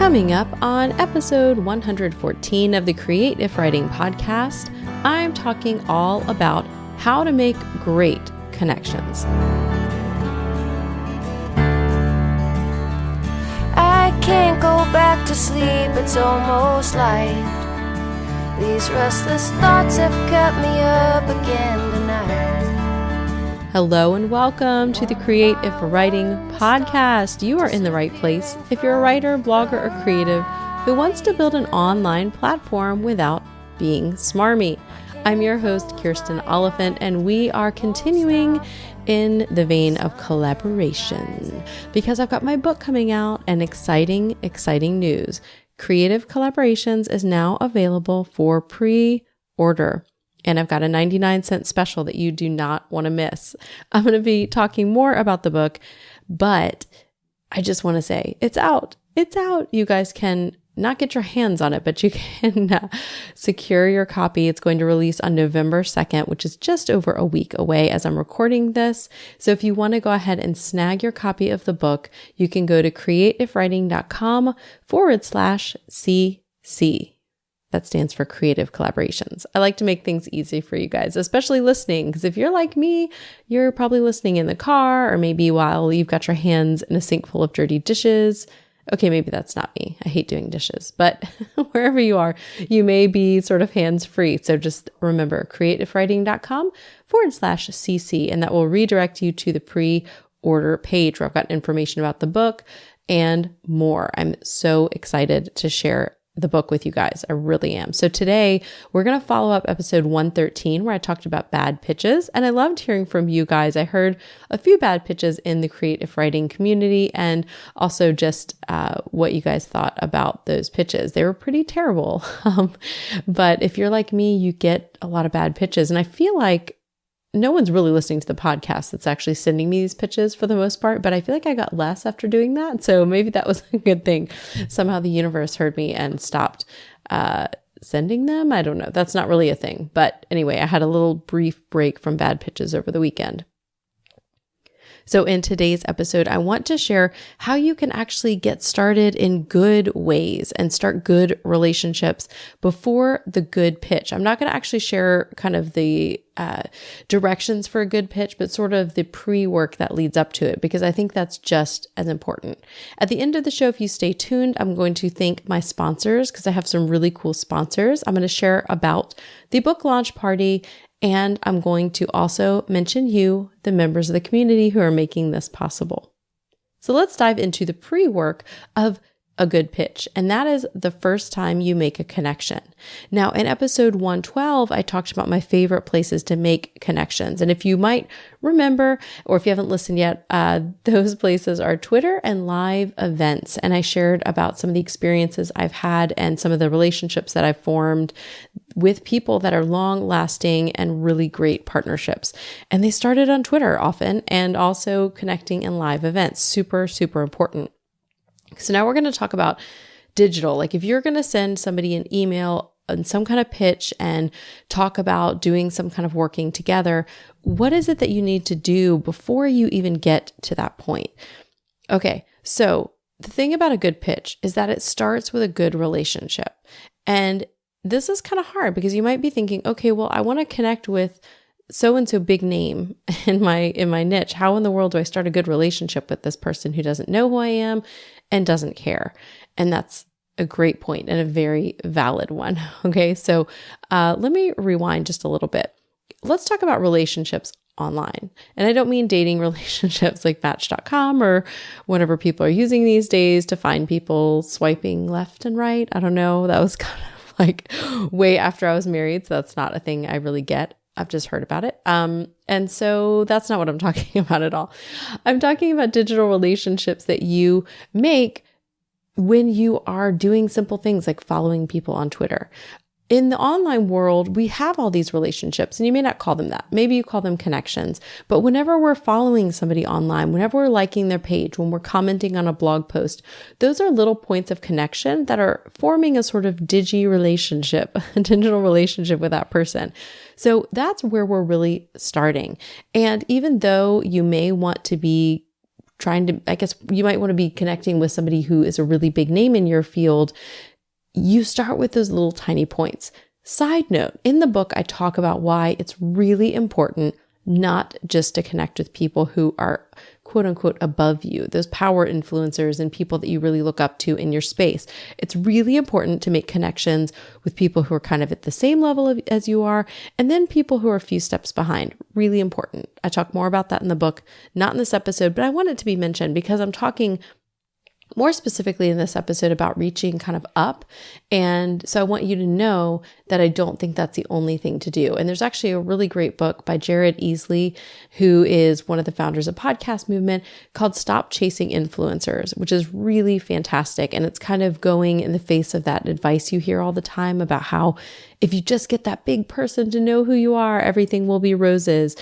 Coming up on episode 114 of the Creative Writing Podcast, I'm talking all about how to make great connections. I can't go back to sleep, it's almost light. These restless thoughts have kept me up again tonight. Hello and welcome to the Creative Writing Podcast. You are in the right place if you're a writer, blogger, or creative who wants to build an online platform without being smarmy. I'm your host, Kirsten Oliphant, and we are continuing in the vein of collaboration because I've got my book coming out and exciting news. Creative Collaborations is now available for pre-order. And I've got a 99-cent special that you do not want to miss. I'm going to be talking more about the book, but I just want to say it's out. It's out. You guys can not get your hands on it, but you can secure your copy. It's going to release on November 2nd, which is just over a week away as I'm recording this. So if you want to go ahead and snag your copy of the book, you can go to creativewriting.com/CC. That stands for Creative Collaborations. I like to make things easy for you guys, especially listening, because if you're like me, you're probably listening in the car or maybe while you've got your hands in a sink full of dirty dishes. Okay, maybe that's not me. I hate doing dishes, but wherever you are, you may be sort of hands-free. So just remember creativewriting.com/CC, and that will redirect you to the pre-order page where I've got information about the book and more. I'm so excited to share the book with you guys. I really am. So today we're going to follow up episode 113 where I talked about bad pitches, and I loved hearing from you guys. I heard a few bad pitches in the creative writing community and also just what you guys thought about those pitches. They were pretty terrible. But if you're like me, you get a lot of bad pitches, and I feel like no one's really listening to the podcast that's actually sending me these pitches for the most part, but I feel like I got less after doing that. So maybe that was a good thing. Somehow the universe heard me and stopped sending them. I don't know. That's not really a thing. But anyway, I had a little brief break from bad pitches over the weekend. So in today's episode, I want to share how you can actually get started in good ways and start good relationships before the good pitch. I'm not going to actually share kind of the directions for a good pitch, but sort of the pre-work that leads up to it, because I think that's just as important. At the end of the show, if you stay tuned, I'm going to thank my sponsors because I have some really cool sponsors. I'm going to share about the book launch party, and I'm going to also mention you, the members of the community who are making this possible. So let's dive into the pre-work of a good pitch. And that is the first time you make a connection. Now, in episode 112, I talked about my favorite places to make connections. And if you might remember, or if you haven't listened yet, those places are Twitter and live events. And I shared about some of the experiences I've had and some of the relationships that I've formed with people that are long lasting and really great partnerships. And they started on Twitter often, and also connecting in live events. Super, super important. So now we're going to talk about digital. Like if you're going to send somebody an email and some kind of pitch and talk about doing some kind of working together, what is it that you need to do before you even get to that point? Okay, so the thing about a good pitch is that it starts with a good relationship. And this is kind of hard because you might be thinking, okay, well, I want to connect with so-and-so big name in my niche. How in the world do I start a good relationship with this person who doesn't know who I am and doesn't care? And that's a great point and a very valid one. Okay, so let me rewind just a little bit. Let's talk about relationships online. And I don't mean dating relationships like Match.com or whatever people are using these days to find people swiping left and right. I don't know. That was kind of like way after I was married. So that's not a thing I really get. I've just heard about it. And so that's not what I'm talking about at all. I'm talking about digital relationships that you make when you are doing simple things like following people on Twitter. In the online world, we have all these relationships, and you may not call them that. Maybe you call them connections. But whenever we're following somebody online, whenever we're liking their page, when we're commenting on a blog post, those are little points of connection that are forming a sort of digital relationship with that person. So that's where we're really starting. And even though you may want to be trying to, I guess you might want to be connecting with somebody who is a really big name in your field, you start with those little tiny points. Side note, in the book, I talk about why it's really important not just to connect with people who are quote unquote above you, those power influencers and people that you really look up to in your space. It's really important to make connections with people who are kind of at the same level as you are, and then people who are a few steps behind. Really important. I talk more about that in the book, not in this episode, but I want it to be mentioned because I'm talking more specifically in this episode about reaching kind of up. And so I want you to know that I don't think that's the only thing to do. And there's actually a really great book by Jared Easley, who is one of the founders of Podcast Movement, called Stop Chasing Influencers, which is really fantastic. And it's kind of going in the face of that advice you hear all the time about how if you just get that big person to know who you are, everything will be roses.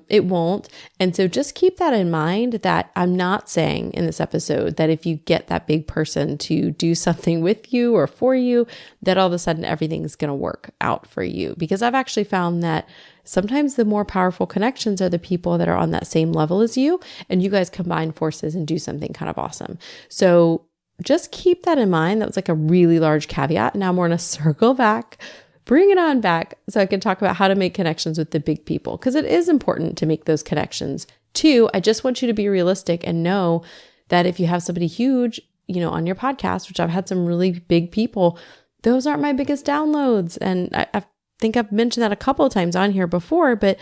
It won't. And so just keep that in mind, that I'm not saying in this episode that if you get that big person to do something with you or for you, that all of a sudden everything's going to work out for you. Because I've actually found that sometimes the more powerful connections are the people that are on that same level as you, and you guys combine forces and do something kind of awesome. So just keep that in mind. That was like a really large caveat. Now I'm going to circle back. Bring it on back so I can talk about how to make connections with the big people, because it is important to make those connections. Two, I just want you to be realistic and know that if you have somebody huge, on your podcast, which I've had some really big people, those aren't my biggest downloads. And I think I've mentioned that a couple of times on here before, but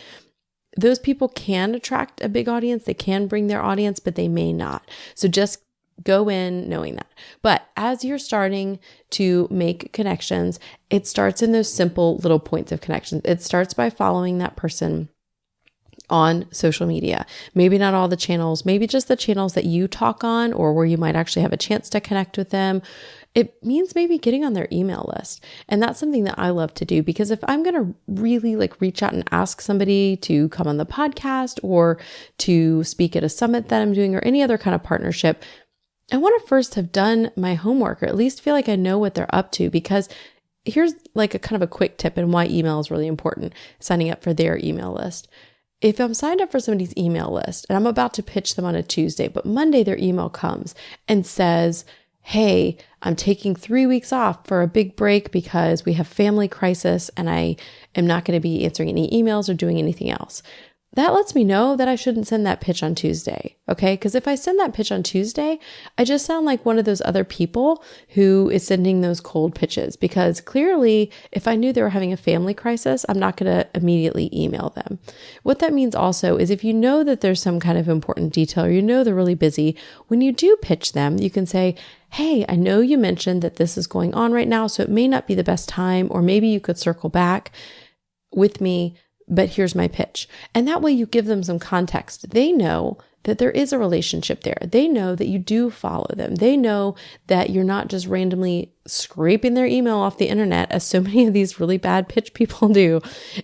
those people can attract a big audience. They can bring their audience, but they may not. So just go in knowing that. But as you're starting to make connections, it starts in those simple little points of connection. It starts by following that person on social media. Maybe not all the channels, maybe just the channels that you talk on or where you might actually have a chance to connect with them. It means maybe getting on their email list. And that's something that I love to do, because if I'm going to really reach out and ask somebody to come on the podcast or to speak at a summit that I'm doing or any other kind of partnership, I want to first have done my homework, or at least feel like I know what they're up to, because here's a kind of a quick tip and why email is really important, signing up for their email list. If I'm signed up for somebody's email list and I'm about to pitch them on a Tuesday, but Monday their email comes and says, hey, I'm taking 3 weeks off for a big break because we have family crisis and I am not going to be answering any emails or doing anything else. That lets me know that I shouldn't send that pitch on Tuesday, okay? Because if I send that pitch on Tuesday, I just sound like one of those other people who is sending those cold pitches, because clearly, if I knew they were having a family crisis, I'm not going to immediately email them. What that means also is if you know that there's some kind of important detail, or they're really busy, when you do pitch them, you can say, hey, I know you mentioned that this is going on right now, so it may not be the best time, or maybe you could circle back with me, but here's my pitch. And that way you give them some context. They know that there is a relationship there. They know that you do follow them. They know that you're not just randomly scraping their email off the internet, as so many of these really bad pitch people do,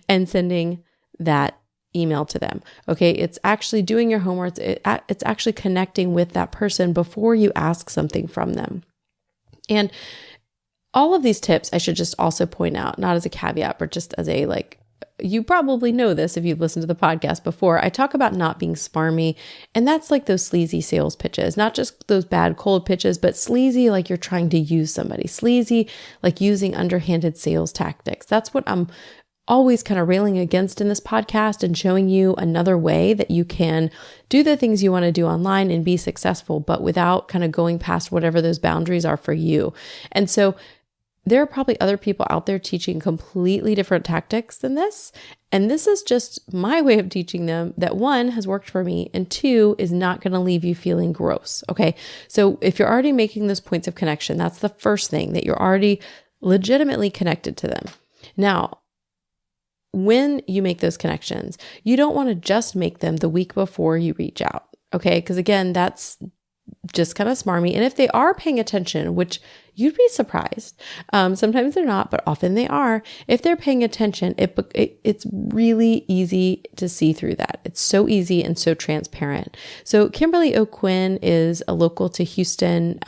and sending that email to them. Okay. It's actually doing your homework. It's actually connecting with that person before you ask something from them. And all of these tips, I should just also point out, not as a caveat, but just as a you probably know this if you've listened to the podcast before. I talk about not being smarmy, and that's like those sleazy sales pitches, not just those bad cold pitches, but sleazy like you're trying to use somebody, sleazy like using underhanded sales tactics. That's what I'm always kind of railing against in this podcast, and showing you another way that you can do the things you want to do online and be successful, but without kind of going past whatever those boundaries are for you. And so there are probably other people out there teaching completely different tactics than this. And this is just my way of teaching them that, one, has worked for me, and two, is not going to leave you feeling gross. Okay. So if you're already making those points of connection, that's the first thing, that you're already legitimately connected to them. Now, when you make those connections, you don't want to just make them the week before you reach out. Okay. Because again, that's just kind of smarmy. And if they are paying attention, which you'd be surprised, sometimes they're not, but often they are. If they're paying attention, it's really easy to see through that. It's so easy and so transparent. So Kimberly O'Quinn is a local to Houston.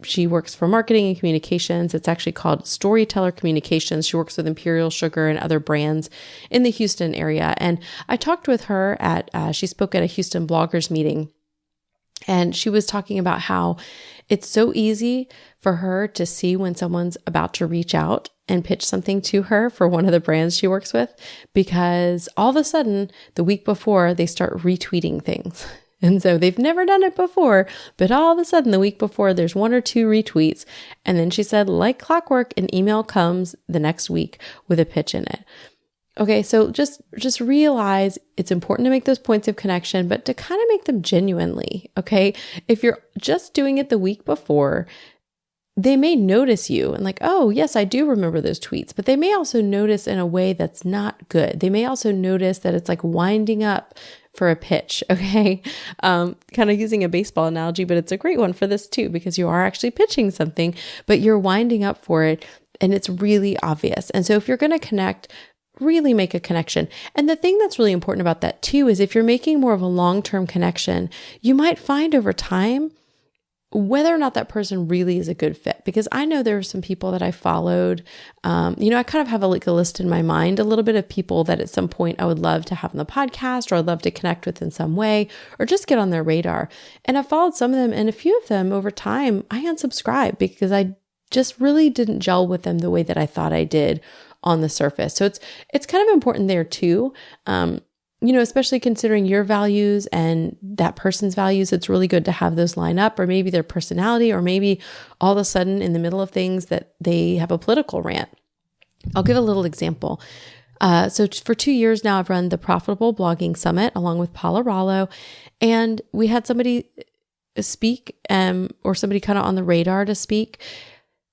She works for marketing and communications. It's actually called Storyteller Communications. She works with Imperial Sugar and other brands in the Houston area. And I talked with her she spoke at a Houston bloggers meeting And she was talking about how it's so easy for her to see when someone's about to reach out and pitch something to her for one of the brands she works with, because all of a sudden, the week before, they start retweeting things. And so they've never done it before, but all of a sudden, the week before, there's 1 or 2 retweets. And then she said, like clockwork, an email comes the next week with a pitch in it. Okay, so just realize it's important to make those points of connection, but to kind of make them genuinely, okay? If you're just doing it the week before, they may notice you and like, oh, yes, I do remember those tweets, but they may also notice in a way that's not good. They may also notice that it's like winding up for a pitch, okay? Kind of using a baseball analogy, but it's a great one for this too, because you are actually pitching something, but you're winding up for it and it's really obvious. And so if you're going to connect, really make a connection. And the thing that's really important about that too is if you're making more of a long-term connection, you might find over time whether or not that person really is a good fit. Because I know there are some people that I followed, I kind of have a list in my mind, a little bit of people that at some point I would love to have on the podcast, or I'd love to connect with in some way, or just get on their radar. And I followed some of them, and a few of them over time, I unsubscribed because I just really didn't gel with them the way that I thought I did on the surface. So it's kind of important there too. Especially considering your values and that person's values, it's really good to have those line up, or maybe their personality, or maybe all of a sudden in the middle of things that they have a political rant. I'll give a little example. So for 2 years now, I've run the Profitable Blogging Summit along with Paula Rollo, and we had somebody speak, or somebody kind of on the radar to speak.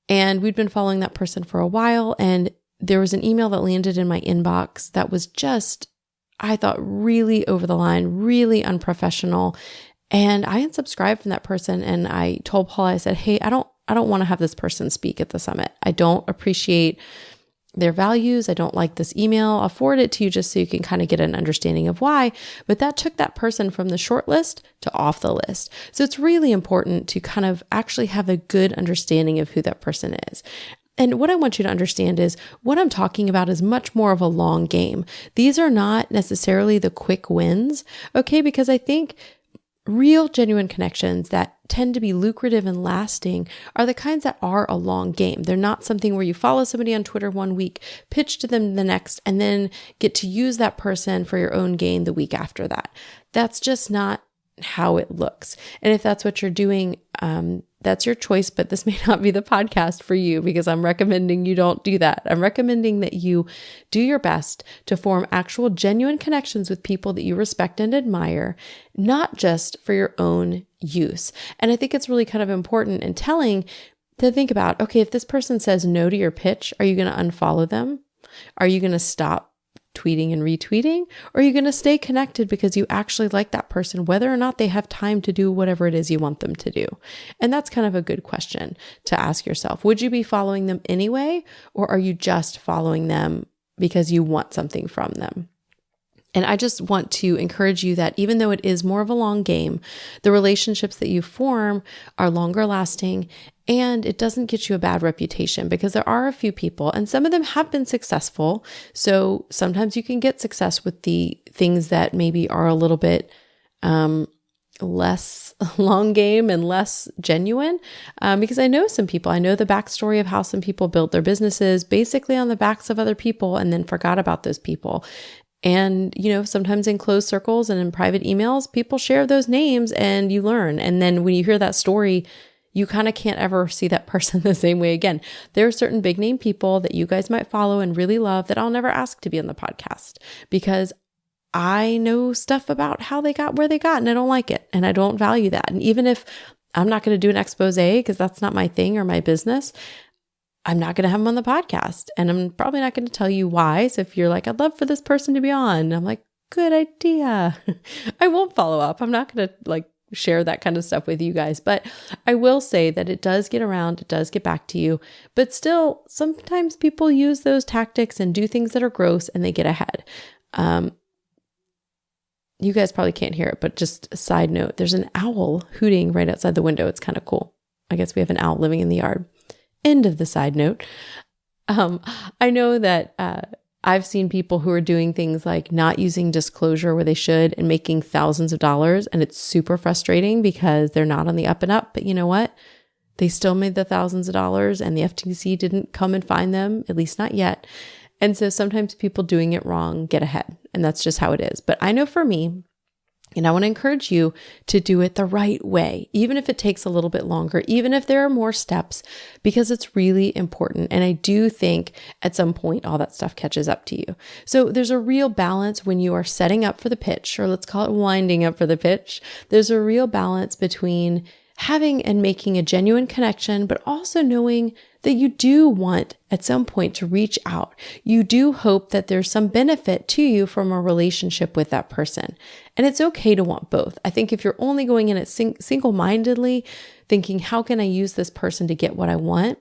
And we'd been following that person for a while, and there was an email that landed in my inbox that was just, I thought, really over the line, really unprofessional. And I unsubscribed from that person. And I told Paul, I said, hey, I don't want to have this person speak at the summit. I don't appreciate their values. I don't like this email. I'll forward it to you just so you can kind of get an understanding of why. But that took that person from the short list to off the list. So it's really important to kind of actually have a good understanding of who that person is. And what I want you to understand is what I'm talking about is much more of a long game. These are not necessarily the quick wins, okay? Because I think real, genuine connections that tend to be lucrative and lasting are the kinds that are a long game. They're not something where you follow somebody on Twitter one week, pitch to them the next, and then get to use that person for your own gain the week after that. That's just not how it looks. And if that's what you're doing, that's your choice, but this may not be the podcast for you, because I'm recommending you don't do that. I'm recommending that you do your best to form actual genuine connections with people that you respect and admire, not just for your own use. And I think it's really kind of important and telling to think about, okay, if this person says no to your pitch, are you going to unfollow them? Are you going to stop tweeting and retweeting? Or are you going to stay connected because you actually like that person, whether or not they have time to do whatever it is you want them to do? And that's kind of a good question to ask yourself. Would you be following them anyway? Or are you just following them because you want something from them? And I just want to encourage you that even though it is more of a long game, the relationships that you form are longer lasting, and it doesn't get you a bad reputation, because there are a few people, and some of them have been successful. So sometimes you can get success with the things that maybe are a little bit less long game and less genuine. Because I know some people, I know the backstory of how some people built their businesses basically on the backs of other people and then forgot about those people. And, sometimes in closed circles and in private emails, people share those names and you learn. And then when you hear that story, you kind of can't ever see that person the same way again. There are certain big name people that you guys might follow and really love that I'll never ask to be on the podcast, because I know stuff about how they got where they got and I don't like it and I don't value that. And even if I'm not going to do an expose because that's not my thing or my business, I'm not going to have them on the podcast, and I'm probably not going to tell you why. So if you're like, I'd love for this person to be on, I'm like, good idea. I won't follow up. I'm not going to share that kind of stuff with you guys, but I will say that it does get around. It does get back to you, but still sometimes people use those tactics and do things that are gross and they get ahead. You guys probably can't hear it, but just a side note, there's an owl hooting right outside the window. It's kind of cool. I guess we have an owl living in the yard. End of the side note. I know that I've seen people who are doing things like not using disclosure where they should and making thousands of dollars. And it's super frustrating because they're not on the up and up. But you know what? They still made the thousands of dollars and the FTC didn't come and find them, at least not yet. And so sometimes people doing it wrong get ahead, and that's just how it is. But I know for me, and I want to encourage you to do it the right way, even if it takes a little bit longer, even if there are more steps, because it's really important. And I do think at some point, all that stuff catches up to you. So there's a real balance when you are setting up for the pitch, or let's call it winding up for the pitch. There's a real balance between having and making a genuine connection, but also knowing that you do want at some point to reach out. You do hope that there's some benefit to you from a relationship with that person. And it's okay to want both. I think if you're only going in it single-mindedly, thinking, how can I use this person to get what I want?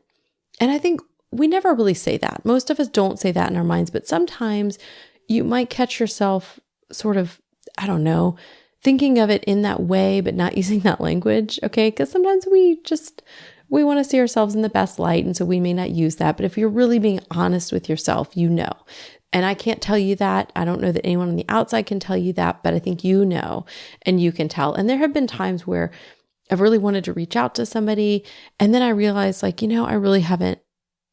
And I think we never really say that. Most of us don't say that in our minds, but sometimes you might catch yourself sort of, I don't know, thinking of it in that way, but not using that language, okay? Because sometimes we want to see ourselves in the best light, and so we may not use that. But if you're really being honest with yourself, you know. And I can't tell you that. I don't know that anyone on the outside can tell you that, but I think you know, and you can tell. And there have been times where I've really wanted to reach out to somebody, and then I realized, like, I really haven't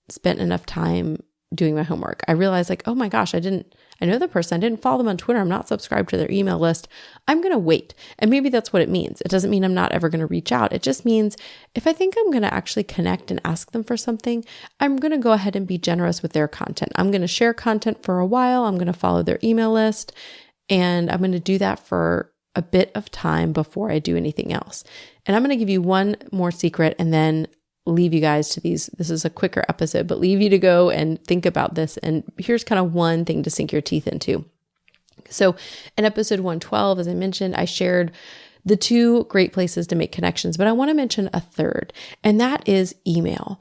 spent enough time doing my homework. I realized, like, oh my gosh, I know the person, I didn't follow them on Twitter, I'm not subscribed to their email list. I'm going to wait. And maybe that's what it means. It doesn't mean I'm not ever going to reach out. It just means if I think I'm going to actually connect and ask them for something, I'm going to go ahead and be generous with their content. I'm going to share content for a while. I'm going to follow their email list, and I'm going to do that for a bit of time before I do anything else. And I'm going to give you one more secret and then leave you guys to these. This is a quicker episode, but leave you to go and think about this. And here's kind of one thing to sink your teeth into. So in episode 112, as I mentioned, I shared the 2 great places to make connections, but I want to mention a third, and that is email.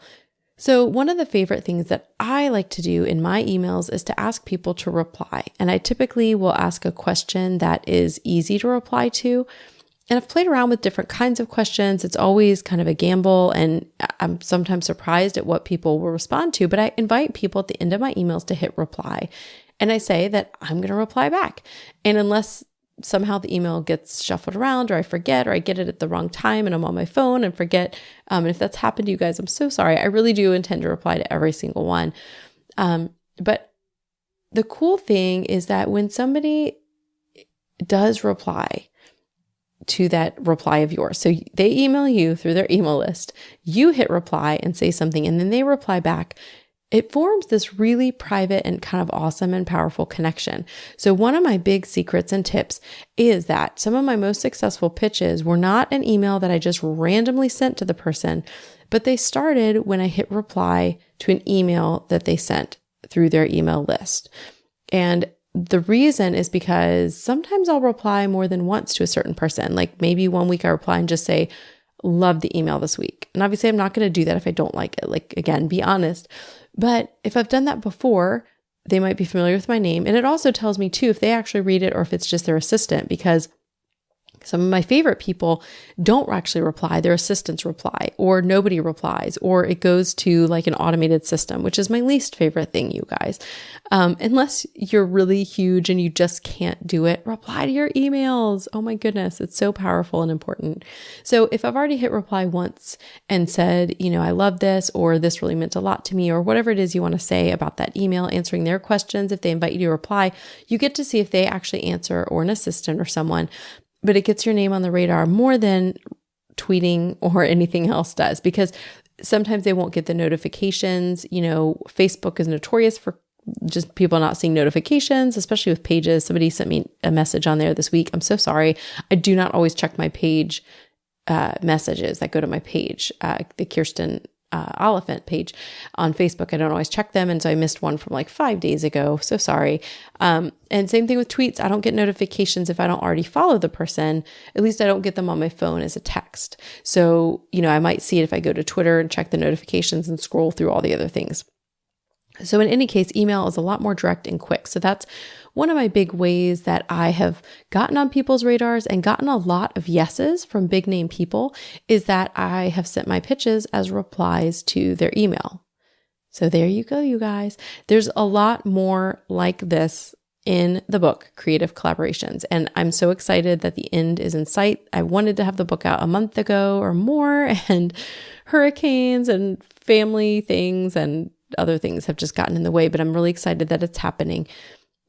So one of the favorite things that I like to do in my emails is to ask people to reply. And I typically will ask a question that is easy to reply to. And I've played around with different kinds of questions. It's always kind of a gamble, and I'm sometimes surprised at what people will respond to, but I invite people at the end of my emails to hit reply. And I say that I'm going to reply back. And unless somehow the email gets shuffled around, or I forget, or I get it at the wrong time and I'm on my phone and forget, and if that's happened to you guys, I'm so sorry. I really do intend to reply to every single one. But the cool thing is that when somebody does reply to that reply of yours. So they email you through their email list, you hit reply and say something, and then they reply back. It forms this really private and kind of awesome and powerful connection. So one of my big secrets and tips is that some of my most successful pitches were not an email that I just randomly sent to the person, but they started when I hit reply to an email that they sent through their email list. And the reason is because sometimes I'll reply more than once to a certain person. Like maybe one week I reply and just say, love the email this week. And obviously I'm not going to do that if I don't like it. Like, again, be honest. But if I've done that before, they might be familiar with my name. And it also tells me too, if they actually read it or if it's just their assistant, because some of my favorite people don't actually reply, their assistants reply, or nobody replies, or it goes to like an automated system, which is my least favorite thing, you guys. Unless you're really huge and you just can't do it, reply to your emails. Oh my goodness, it's so powerful and important. So if I've already hit reply once and said, I love this, or this really meant a lot to me, or whatever it is you want to say about that email, answering their questions, if they invite you to reply, you get to see if they actually answer, or an assistant or someone. But it gets your name on the radar more than tweeting or anything else does, because sometimes they won't get the notifications. Facebook is notorious for just people not seeing notifications, especially with pages. Somebody sent me a message on there this week. I'm so sorry. I do not always check my page messages that go to my page, the Kirsten Oliphant page on Facebook. I don't always check them. And so I missed one from like 5 days ago. So sorry. And same thing with tweets. I don't get notifications if I don't already follow the person. At least I don't get them on my phone as a text. So, I might see it if I go to Twitter and check the notifications and scroll through all the other things. So in any case, email is a lot more direct and quick. So that's one of my big ways that I have gotten on people's radars and gotten a lot of yeses from big name people, is that I have sent my pitches as replies to their email. So there you go, you guys. There's a lot more like this in the book, Creative Collaborations. And I'm so excited that the end is in sight. I wanted to have the book out a month ago or more, and hurricanes and family things and other things have just gotten in the way, but I'm really excited that it's happening.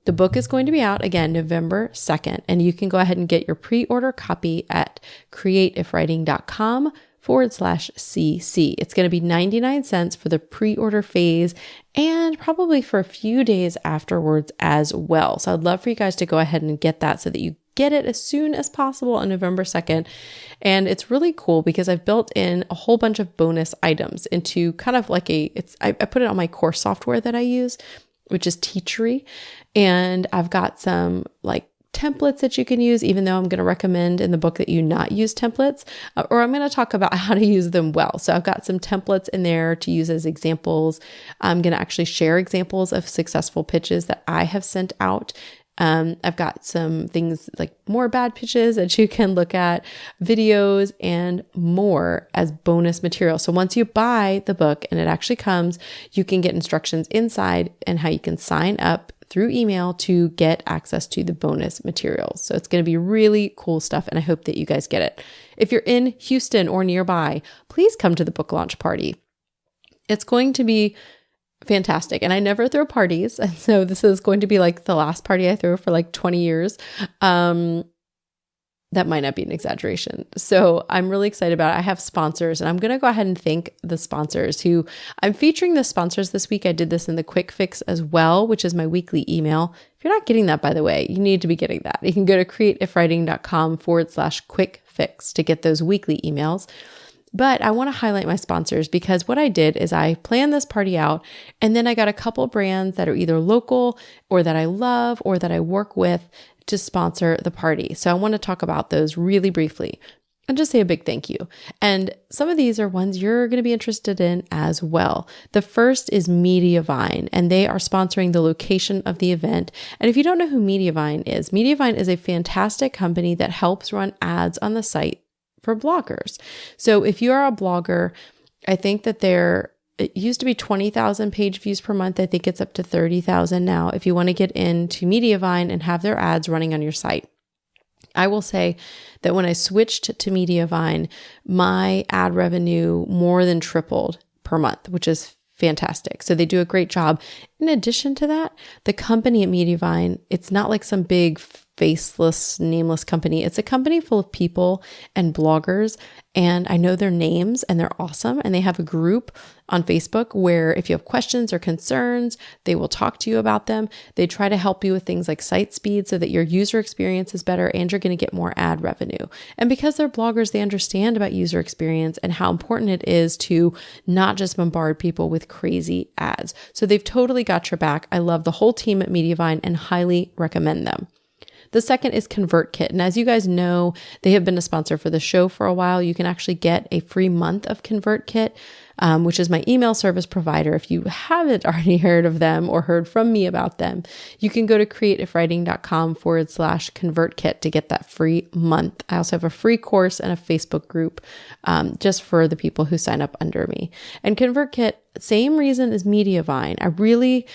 The book is going to be out again November 2nd, and you can go ahead and get your pre-order copy at createifwriting.com/CC. It's going to be 99 cents for the pre-order phase and probably for a few days afterwards as well. So I'd love for you guys to go ahead and get that so that you get it as soon as possible on November 2nd. And it's really cool because I've built in a whole bunch of bonus items into kind of like I put it on my course software that I use, which is Teachery. And I've got some like templates that you can use, even though I'm going to recommend in the book that you not use templates, or I'm going to talk about how to use them well. So I've got some templates in there to use as examples. I'm going to actually share examples of successful pitches that I have sent out. I've got some things like more bad pitches that you can look at, videos, and more as bonus material. So once you buy the book and it actually comes, you can get instructions inside and how you can sign up through email to get access to the bonus materials. So it's going to be really cool stuff, and I hope that you guys get it. If you're in Houston or nearby, please come to the book launch party. It's going to be fantastic. And I never throw parties. And so this is going to be like the last party I throw for like 20 years. That might not be an exaggeration. So I'm really excited about it. I have sponsors, and I'm going to go ahead and thank the sponsors who I'm featuring the sponsors this week. I did this in the quick fix as well, which is my weekly email. If you're not getting that, by the way, you need to be getting that. You can go to createifwriting.com/quick fix to get those weekly emails. But I want to highlight my sponsors because what I did is I planned this party out, and then I got a couple brands that are either local or that I love or that I work with to sponsor the party. So I want to talk about those really briefly and just say a big thank you. And some of these are ones you're going to be interested in as well. The first is Mediavine, and they are sponsoring the location of the event. And if you don't know who Mediavine is a fantastic company that helps run ads on the site for bloggers. So if you are a blogger, I think that it used to be 20,000 page views per month. I think it's up to 30,000 now if you want to get into Mediavine and have their ads running on your site. I will say that when I switched to Mediavine, my ad revenue more than tripled per month, which is fantastic. So they do a great job. In addition to that, the company at Mediavine, it's not like some big faceless, nameless company. It's a company full of people and bloggers, and I know their names and they're awesome. And they have a group on Facebook where if you have questions or concerns, they will talk to you about them. They try to help you with things like site speed so that your user experience is better and you're going to get more ad revenue. And because they're bloggers, they understand about user experience and how important it is to not just bombard people with crazy ads. So they've totally got your back. I love the whole team at Mediavine and highly recommend them. The second is ConvertKit. And as you guys know, they have been a sponsor for the show for a while. You can actually get a free month of ConvertKit, which is my email service provider. If you haven't already heard of them or heard from me about them, you can go to createifwriting.com/ConvertKit to get that free month. I also have a free course and a Facebook group just for the people who sign up under me. And ConvertKit, same reason as Mediavine. I really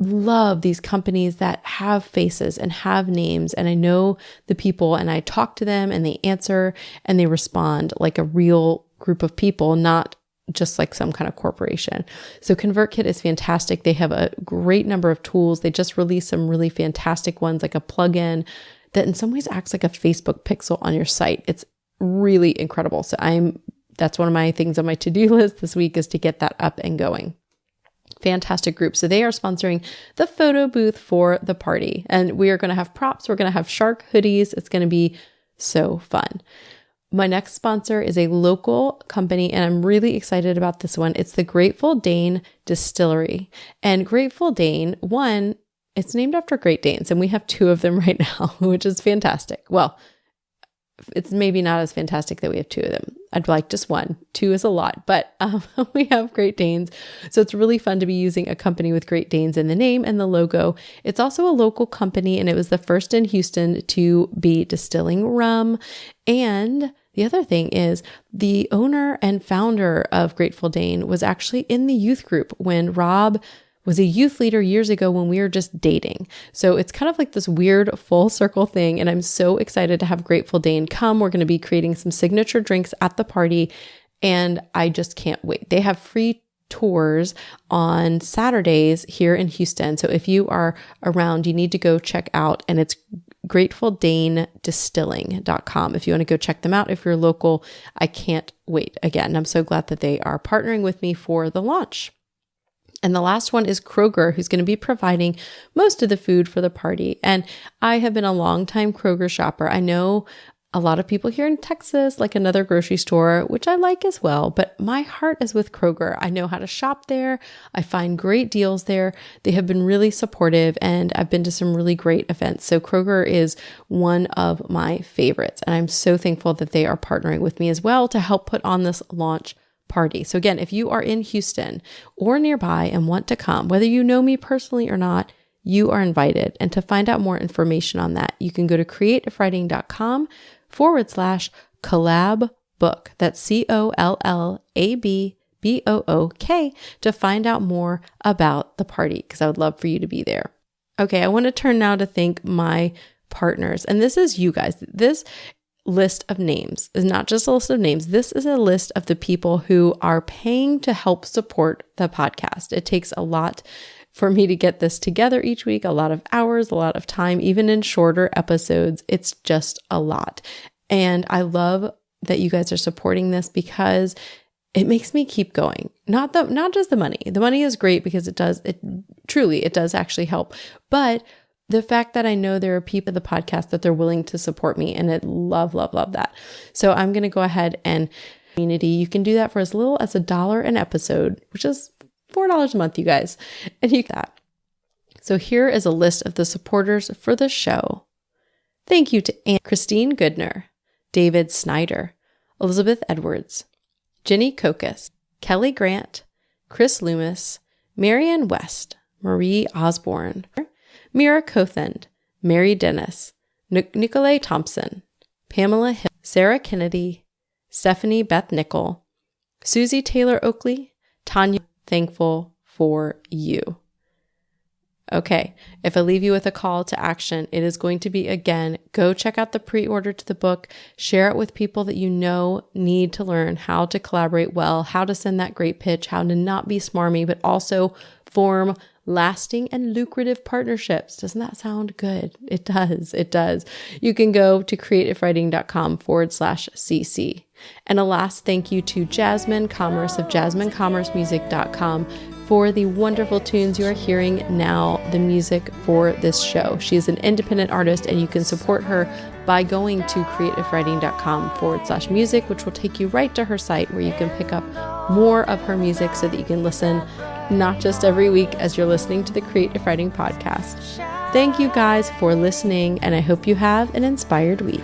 love these companies that have faces and have names, and I know the people and I talk to them and they answer and they respond like a real group of people, not just like some kind of corporation. So ConvertKit is fantastic. They have a great number of tools. They just released some really fantastic ones, like a plugin that in some ways acts like a Facebook pixel on your site. It's really incredible. So that's one of my things on my to-do list this week is to get that up and going. Fantastic group. So they are sponsoring the photo booth for the party, and we are going to have props. We're going to have shark hoodies. It's going to be so fun. My next sponsor is a local company, and I'm really excited about this one. It's the Grateful Dane Distillery. And Grateful Dane, one, it's named after Great Danes, and we have 2 of them right now, which is fantastic. Well, it's maybe not as fantastic that we have 2 of them. I'd like just 1. 2 is a lot, but we have Great Danes. So it's really fun to be using a company with Great Danes in the name and the logo. It's also a local company, and it was the first in Houston to be distilling rum. And the The other thing is the owner and founder of Grateful Dane was actually in the youth group when Rob was a youth leader years ago when we were just dating. So it's kind of like this weird full circle thing. And I'm so excited to have Grateful Dane come. We're going to be creating some signature drinks at the party. And I just can't wait. They have free tours on Saturdays here in Houston. So if you are around, you need to go check out, and it's gratefuldanedistilling.com. If you want to go check them out, if you're local, I can't wait. Again, I'm so glad that they are partnering with me for the launch. And the last one is Kroger, who's going to be providing most of the food for the party. And I have been a longtime Kroger shopper. I know a lot of people here in Texas like another grocery store, which I like as well, but my heart is with Kroger. I know how to shop there. I find great deals there. They have been really supportive, and I've been to some really great events. So Kroger is one of my favorites, and I'm so thankful that they are partnering with me as well to help put on this launch party. So again, if you are in Houston or nearby and want to come, whether you know me personally or not, you are invited. And to find out more information on that, you can go to creativewriting.com/collab book. That's COLLABBOOK to find out more about the party, because I would love for you to be there. Okay, I want to turn now to thank my partners. And this is you guys. This list of names is not just a list of names. This is a list of the people who are paying to help support the podcast. It takes a lot for me to get this together each week, a lot of hours, a lot of time, even in shorter episodes. It's just a lot. And I love that you guys are supporting this because it makes me keep going. Not just the money. The money is great because it does actually help. But the fact that I know there are people in the podcast that they're willing to support me, and I love that. So I'm going to go ahead and community. You can do that for as little as $1 an episode, which is $4 a month, you guys. And you get that. So here is a list of the supporters for the show. Thank you to Christine Goodner, David Snyder, Elizabeth Edwards, Jenny Kokas, Kelly Grant, Chris Loomis, Marianne West, Marie Osborne, Mira Kothend, Mary Dennis, Nicolay Thompson, Pamela Hill, Sarah Kennedy, Stephanie Beth Nickel, Susie Taylor Oakley, Tanya. Thankful for you. Okay, if I leave you with a call to action, it is going to be, again, go check out the pre-order to the book, share it with people that you know need to learn how to collaborate well, how to send that great pitch, how to not be smarmy, but also form lasting and lucrative partnerships. Doesn't that sound good? It does. It does. You can go to creativewriting.com/cc. And a last thank you to Jasmine Commerce of JasmineCommerceMusic.com for the wonderful tunes you are hearing now, the music for this show. She is an independent artist, and you can support her by going to creativewriting.com/music, which will take you right to her site where you can pick up more of her music so that you can listen not just every week as you're listening to the Creative Writing Podcast. Thank you guys for listening, and I hope you have an inspired week.